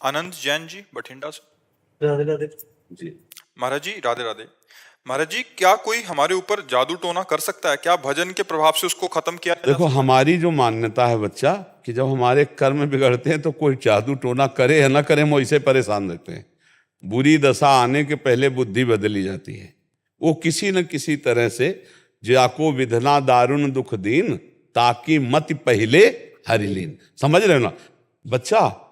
आनंद जैन जी बठिंडा से। राधे राधे जी। महाराज जी राधे राधे। महाराज जी, क्या कोई हमारे ऊपर जादू टोना कर सकता है? क्या भजन के प्रभाव से उसको खत्म किया जा देखो, सकता है? हमारी जो मान्यता है बच्चा, कि जब हमारे कर्म बिगड़ते हैं तो कोई जादू टोना करे या ना करे, हम वैसे परेशान रहते हैं। बुरी दशा आने के पहले बुद्धि बदली जाती है। वो किसी न किसी तरह से जाको विधना दारुण दुख दीन, ताकि मत पहले हरिलीन। समझ रहे हो ना बच्चा?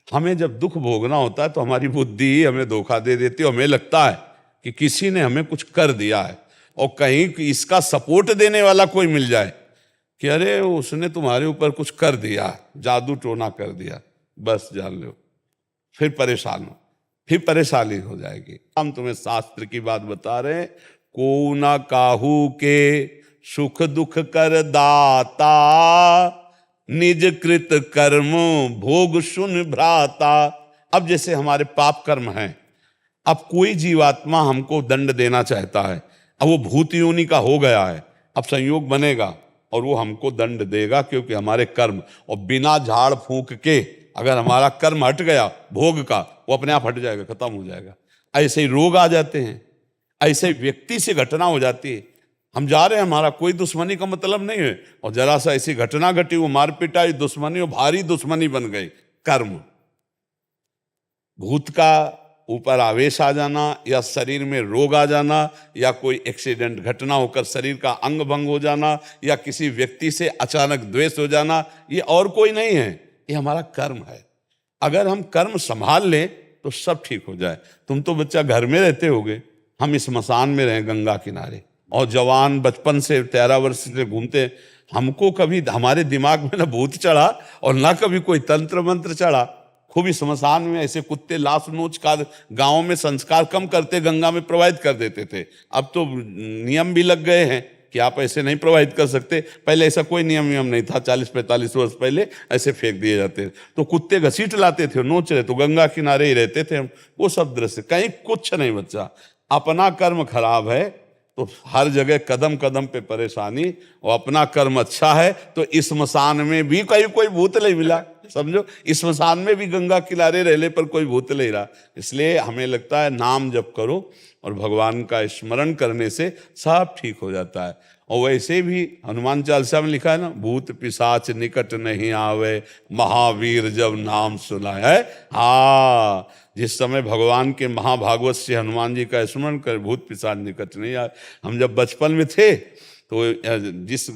हमें जब दुख भोगना होता है तो हमारी बुद्धि ही हमें धोखा दे देती है। हमें लगता है कि किसी ने हमें कुछ कर दिया है, और कहीं इसका सपोर्ट देने वाला कोई मिल जाए कि अरे उसने तुम्हारे ऊपर कुछ कर दिया, जादू टोना कर दिया, बस जान लो फिर परेशान हो, फिर परेशानी हो जाएगी। हम तुम्हें शास्त्र की बात बता रहे हैं, को ना काहू के सुख दुख कर दाता, निज कृत कर्म भोग सुन भ्राता। अब जैसे हमारे पाप कर्म हैं, अब कोई जीवात्मा हमको दंड देना चाहता है, अब वो भूत योनि का हो गया है, अब संयोग बनेगा और वो हमको दंड देगा, क्योंकि हमारे कर्म, और बिना झाड़ फूंक के अगर हमारा कर्म हट गया भोग का, वो अपने आप हट जाएगा, खत्म हो जाएगा। ऐसे ही रोग आ जाते हैं, ऐसे व्यक्ति से घटना हो जाती है। हम जा रहे हैं, हमारा कोई दुश्मनी का मतलब नहीं है, और जरा सा ऐसी घटना घटी, वो मार पिटाई, दुश्मनी, और भारी दुश्मनी बन गई। कर्म, भूत का ऊपर आवेश आ जाना, या शरीर में रोग आ जाना, या कोई एक्सीडेंट घटना होकर शरीर का अंग भंग हो जाना, या किसी व्यक्ति से अचानक द्वेष हो जाना, ये और कोई नहीं है, ये हमारा कर्म है। अगर हम कर्म संभाल लें तो सब ठीक हो जाए। तुम तो बच्चा घर में रहते होगे, हम इस स्मशान में रहे गंगा किनारे, और जवान बचपन से 13 वर्ष से घूमते, हमको कभी हमारे दिमाग में ना भूत चढ़ा और ना कभी कोई तंत्र मंत्र चढ़ा। खूब इस स्मशान में ऐसे कुत्ते लाश नोच का गाँव में संस्कार कम करते, गंगा में प्रवाहित कर देते थे। अब तो नियम भी लग गए हैं कि आप ऐसे नहीं प्रवाहित कर सकते। पहले ऐसा कोई नियम नहीं था, 40-45 वर्ष पहले ऐसे फेंक दिए जाते थे, तो कुत्ते घसीट लाते थे, नोच रहे तो गंगा किनारे ही रहते थे हम। वो सब दृश्य कहीं कुछ नहीं बच्चा। अपना कर्म खराब है तो हर जगह कदम कदम पे परेशानी, और अपना कर्म अच्छा है तो इस स्मशान में भी कोई भूत नहीं मिला। समझो, इस स्मशान में भी गंगा किनारे रहने पर कोई भूत नहीं रहा। इसलिए हमें लगता है नाम जप करो, और भगवान का स्मरण करने से सब ठीक हो जाता है। और वैसे भी हनुमान चालीसा में लिखा है ना, भूत पिशाच निकट नहीं आवे, महावीर जब नाम सुनाए। हाँ, जिस समय भगवान के महाभागवत से हनुमान जी का स्मरण कर, भूत पिशाच निकट नहीं आए। हम जब बचपन में थे तो जिस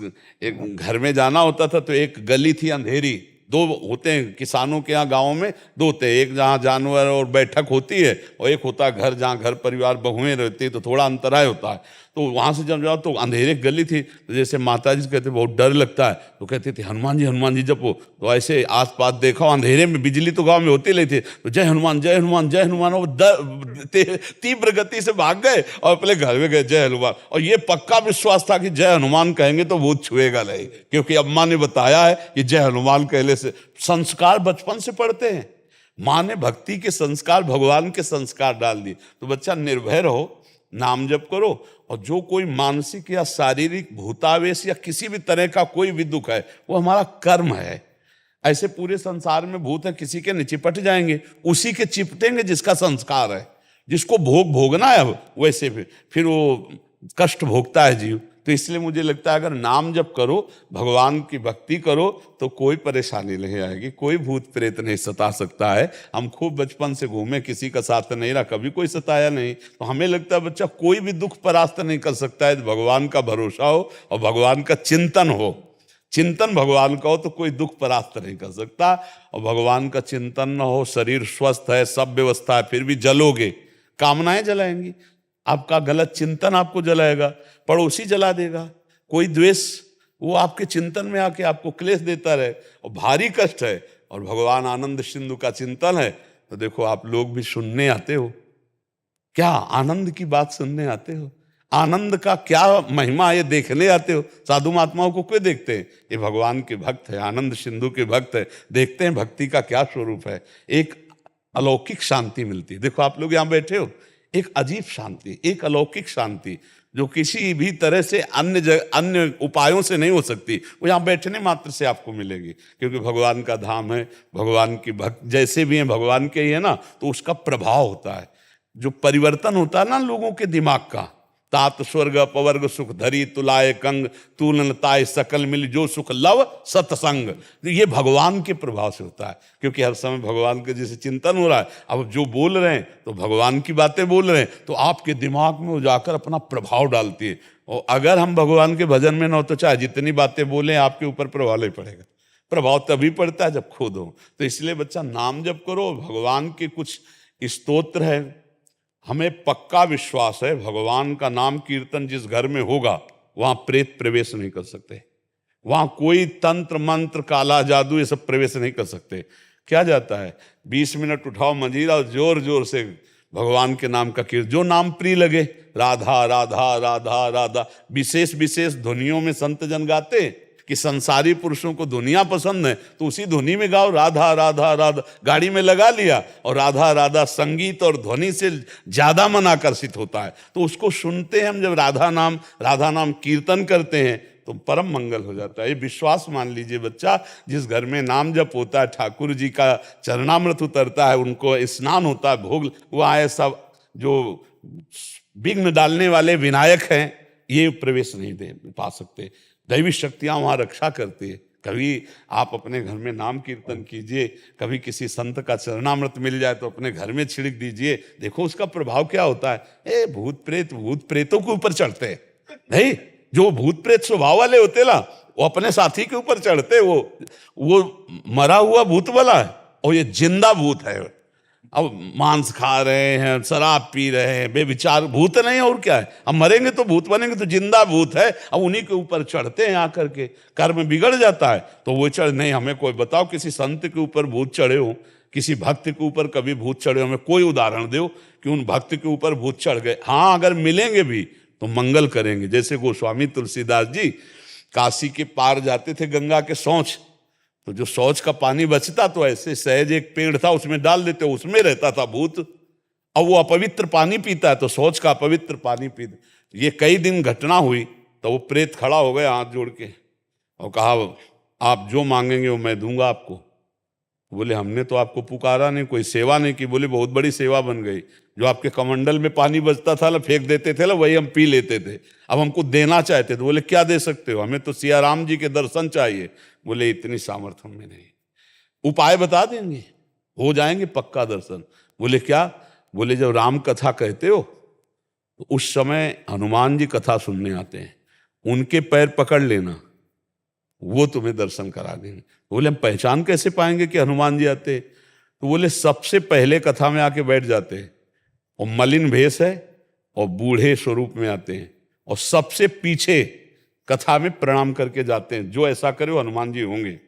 एक घर में जाना होता था तो एक गली थी अंधेरी, दो होते हैं किसानों के यहाँ गाँव में, दो होते हैं, एक जहाँ जानवर और बैठक होती है, और एक होता है घर जहाँ घर परिवार बहुएं रहती है, तो थोड़ा अंतराय होता है। तो वहाँ से जब जाओ तो अंधेरे गली थी, तो जैसे माता जी कहते बहुत डर लगता है, तो कहते थे हनुमान जी जपो। तो ऐसे आस पास देखा, अंधेरे में बिजली तो गाँव में होती नहीं थी, तो जय हनुमान जय हनुमान जय हनुमान, और तीव्र गति से भाग गए और अपने घर में गए जय हनुमान। और ये पक्का विश्वास था कि जय हनुमान कहेंगे तो भूत छुएगा नहीं, क्योंकि अम्मा ने बताया है कि जय हनुमान कहने से संस्कार बचपन से पढ़ते हैं। माँ ने भक्ति के संस्कार, भगवान के संस्कार डाल दिए। तो बच्चा निर्भय रहो, नाम जप करो, और जो कोई मानसिक या शारीरिक भूतावेश या किसी भी तरह का कोई भी दुख है, वो हमारा कर्म है। ऐसे पूरे संसार में भूत है, किसी के नहीं चिपट जाएंगे, उसी के चिपटेंगे जिसका संस्कार है, जिसको भोगना है। अब वैसे फिर वो कष्ट भोगता है जीव। तो इसलिए मुझे लगता है अगर नाम जप करो, भगवान की भक्ति करो, तो कोई परेशानी नहीं आएगी, कोई भूत प्रेत नहीं सता सकता है। हम खूब बचपन से घूमे, किसी का साथ नहीं रहा, कभी कोई सताया नहीं। तो हमें लगता है बच्चा कोई भी दुख परास्त नहीं कर सकता है। भगवान का भरोसा हो और भगवान का चिंतन हो, चिंतन भगवान का हो, तो कोई दुख परास्त नहीं कर सकता। और भगवान का चिंतन न हो, शरीर स्वस्थ है, सब व्यवस्था है, फिर भी जलोगे, कामनाएं जलाएंगी। आपका गलत चिंतन आपको जलाएगा, पड़ोसी जला देगा, कोई द्वेष वो आपके चिंतन में आके आपको क्लेश देता रहे, और भारी कष्ट है। और भगवान आनंद सिंधु का चिंतन है, तो देखो आप लोग भी सुनने आते हो, क्या आनंद की बात सुनने आते हो, आनंद का क्या महिमा ये देखने आते हो। साधु महात्माओं को क्यों देखते हैं? ये भगवान के भक्त है, आनंद सिंधु के भक्त है, देखते हैं भक्ति का क्या स्वरूप है। एक अलौकिक शांति मिलती है। देखो आप लोग यहाँ बैठे हो, एक अजीब शांति, एक अलौकिक शांति जो किसी भी तरह से अन्य उपायों से नहीं हो सकती, वो यहाँ बैठने मात्र से आपको मिलेगी। क्योंकि भगवान का धाम है, भगवान की भक्त जैसे भी हैं भगवान के ही है ना, तो उसका प्रभाव होता है, जो परिवर्तन होता है ना लोगों के दिमाग का। तात स्वर्ग अपवर्ग सुख धरी तुलाए कंग, तूलन ताय सकल मिल जो सुख लव सत्संग। तो ये भगवान के प्रभाव से होता है, क्योंकि हर समय भगवान के जैसे चिंतन हो रहा है, अब जो बोल रहे हैं तो भगवान की बातें बोल रहे हैं, तो आपके दिमाग में वो जाकर अपना प्रभाव डालती है। और अगर हम भगवान के भजन में न हो तो चाहे जितनी बातें बोलें आपके ऊपर प्रभाव नहीं पड़ेगा। प्रभाव तभी पड़ता है जब खुद हो। तो इसलिए बच्चा नाम जप करो, भगवान के कुछ स्तोत्र है, हमें पक्का विश्वास है भगवान का नाम कीर्तन जिस घर में होगा वहां प्रेत प्रवेश नहीं कर सकते, वहां कोई तंत्र मंत्र काला जादू ये सब प्रवेश नहीं कर सकते। क्या जाता है 20 मिनट उठाओ मंजीरा और जोर जोर से भगवान के नाम का कीर्तन, जो नाम प्रिय लगे, राधा राधा राधा राधा। विशेष विशेष ध्वनियों में संत जन गाते कि संसारी पुरुषों को दुनिया पसंद है तो उसी ध्वनि में गाओ राधा राधा राधा। गाड़ी में लगा लिया और राधा राधा, संगीत और ध्वनि से ज्यादा मन आकर्षित होता है, तो उसको सुनते हैं हम। जब राधा नाम कीर्तन करते हैं तो परम मंगल हो जाता है। ये विश्वास मान लीजिए बच्चा, जिस घर में नाम जप होता है, ठाकुर जी का चरणामृत उतरता है, उनको स्नान होता है, भोग, वो आए सब जो विघ्न डालने वाले विनायक हैं ये प्रवेश नहीं दे पा सकते। दैवी शक्तियां वहां रक्षा करती है। कभी आप अपने घर में नाम कीर्तन कीजिए, कभी किसी संत का चरणामृत मिल जाए तो अपने घर में छिड़क दीजिए, देखो उसका प्रभाव क्या होता है। भूत प्रेतों के ऊपर चढ़ते हैं नहीं, जो भूत प्रेत स्वभाव वाले होते ना वो अपने साथी के ऊपर चढ़ते, वो मरा हुआ भूत वाला है और ये जिंदा भूत है। अब मांस खा रहे हैं, शराब पी रहे हैं, बेविचार भूत नहीं और क्या है। अब मरेंगे तो भूत बनेंगे, तो जिंदा भूत है। अब उन्हीं के ऊपर चढ़ते हैं आकर के, कर्म बिगड़ जाता है तो वो चढ़ नहीं। हमें कोई बताओ किसी संत के ऊपर भूत चढ़े हो, किसी भक्त के ऊपर कभी भूत चढ़े हो, हमें कोई उदाहरण दो कि उन भक्त के ऊपर भूत चढ़ गए। हाँ, अगर मिलेंगे भी तो मंगल करेंगे। जैसे गोस्वामी तुलसीदास जी काशी के पार जाते थे गंगा के शौच, तो जो शौच का पानी बचता तो ऐसे सहज एक पेड़ था उसमें डाल देते, उसमें रहता था भूत। अब वो अपवित्र पानी पीता है तो शौच का अपवित्र पानी पी। ये कई दिन घटना हुई तो वो प्रेत खड़ा हो गया हाथ जोड़ के और कहा आप जो मांगेंगे वो मैं दूंगा आपको। बोले हमने तो आपको पुकारा नहीं, कोई सेवा नहीं की। बोले बहुत बड़ी सेवा बन गई, जो आपके कमंडल में पानी बचता था ना, फेंक देते थे ना, वही हम पी लेते थे, अब हमको देना चाहते थे। बोले क्या दे सकते हो? हमें तो सिया राम जी के दर्शन चाहिए। बोले इतनी सामर्थ्य में नहीं, उपाय बता देंगे, हो जाएंगे पक्का दर्शन। बोले क्या? बोले जब राम कथा कहते हो तो उस समय हनुमान जी कथा सुनने आते हैं, उनके पैर पकड़ लेना, वो तुम्हें दर्शन करा देंगे। बोले हम पहचान कैसे पाएंगे कि हनुमान जी आते? तो बोले सबसे पहले कथा में आके बैठ जाते हैं और मलिन भेष है और बूढ़े स्वरूप में आते हैं और सबसे पीछे कथा में प्रणाम करके जाते हैं। जो ऐसा करे वो हनुमान जी होंगे।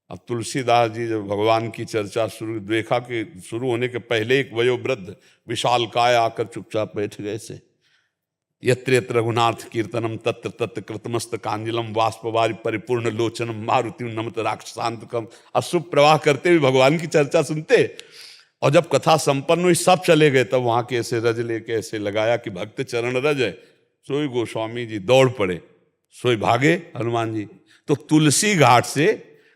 अब तुलसीदास जी जब भगवान की चर्चा शुरू देखा कि शुरू होने के पहले एक वयोवृद्ध विशाल काय आकर चुपचाप बैठ गए से, यत्र यत्र रघुनाथ कीर्तनम तत्र तत्र कृतमस्त कांजलम वाष्पवारि परिपूर्ण लोचनम मारुति नमत राक्षसांतकम। अशुभ प्रवाह करते हुए भगवान की चर्चा सुनते। और जब कथा संपन्न हुई सब चले गए, तब वहां के ऐसे रज लेके ऐसे लगाया कि भक्त चरण रज है। सोई गोस्वामी जी दौड़ पड़े, सोई भागे हनुमान जी। तो तुलसी घाट से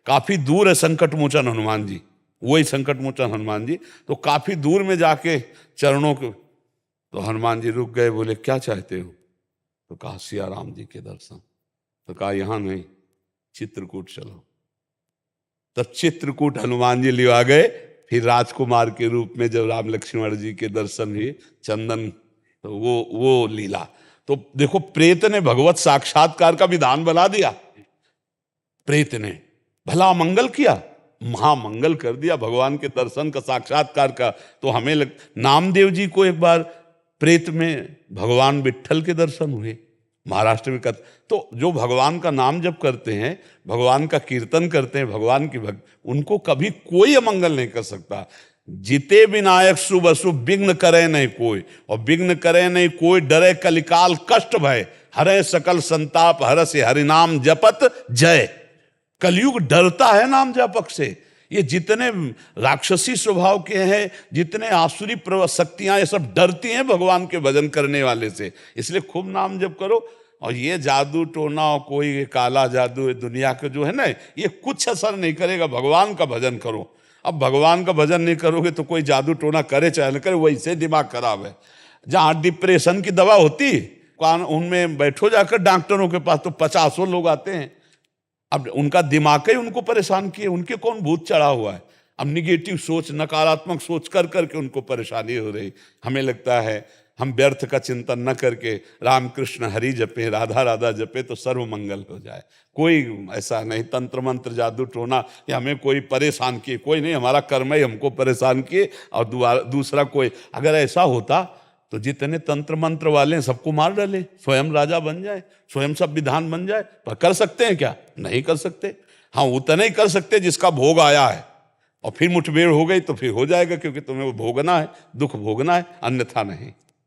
काफी दूर है संकट मोचन हनुमान जी, वही संकट मोचन हनुमान जी। तो काफी दूर में जाके चरणों को, तो हनुमान जी रुक गए। बोले क्या चाहते हो? तो कहा सिया राम जी के दर्शन। तो कहा यहां नहीं, चित्रकूट चलो। तब चित्रकूट हनुमान जी लिवा गए। फिर राजकुमार के रूप में जब राम लक्ष्मण जी के दर्शन हुए, चंदन, तो वो लीला। तो देखो प्रेत ने भगवत साक्षात्कार का विधान बना दिया। प्रेत ने भला मंगल किया, महामंगल कर दिया भगवान के दर्शन का, साक्षात्कार का। तो हमें नामदेव जी को एक बार प्रेत में भगवान विट्ठल के दर्शन हुए महाराष्ट्र में। तो जो भगवान का नाम जप करते हैं, भगवान का कीर्तन करते हैं, भगवान की भक्त, उनको कभी कोई अमंगल नहीं कर सकता। जिते विनायक शुभ अशुभ विघ्न करे नहीं कोई, और विघ्न करे नहीं कोई, डरे कलिकाल कष्ट भय, हरे सकल संताप हरस हरिनाम जपत जय। कलयुग डरता है नाम जपक से ये जितने राक्षसी स्वभाव के हैं, जितने आसुरी शक्तियां, ये सब डरती हैं भगवान के भजन करने वाले से। इसलिए खूब नाम जप करो। और ये जादू टोना और कोई काला जादू दुनिया के जो है ना, ये कुछ असर नहीं करेगा। भगवान का भजन करो। अब भगवान का भजन नहीं करोगे तो कोई जादू टोना करे चाहे न करे, वैसे दिमाग खराब है। जहाँ डिप्रेशन की दवा होती, उनमें बैठो जाकर डॉक्टरों के पास, तो 50 लोग आते हैं। अब उनका दिमाग ही उनको परेशान किए, उनके कौन भूत चढ़ा हुआ है। अब निगेटिव सोच, नकारात्मक सोच कर करके उनको परेशानी हो रही। हमें लगता है हम व्यर्थ का चिंतन न करके राम कृष्ण हरि जपे, राधा राधा जपे तो सर्व मंगल हो जाए। कोई ऐसा नहीं तंत्र मंत्र जादू टोना कि हमें कोई परेशान किए, कोई नहीं। हमारा कर्म ही हमको परेशान किए। और दूसरा कोई अगर ऐसा होता तो जितने तंत्र मंत्र वाले हैं सबको मार डाले, स्वयं राजा बन जाए, स्वयं सब विधान बन जाए। पर कर सकते हैं क्या? नहीं कर सकते। हाँ, उतना ही कर सकते जिसका भोग आया है। और फिर मुठभेड़ हो गई तो फिर हो जाएगा, क्योंकि तुम्हें वो भोगना है, दुख भोगना है, अन्यथा नहीं।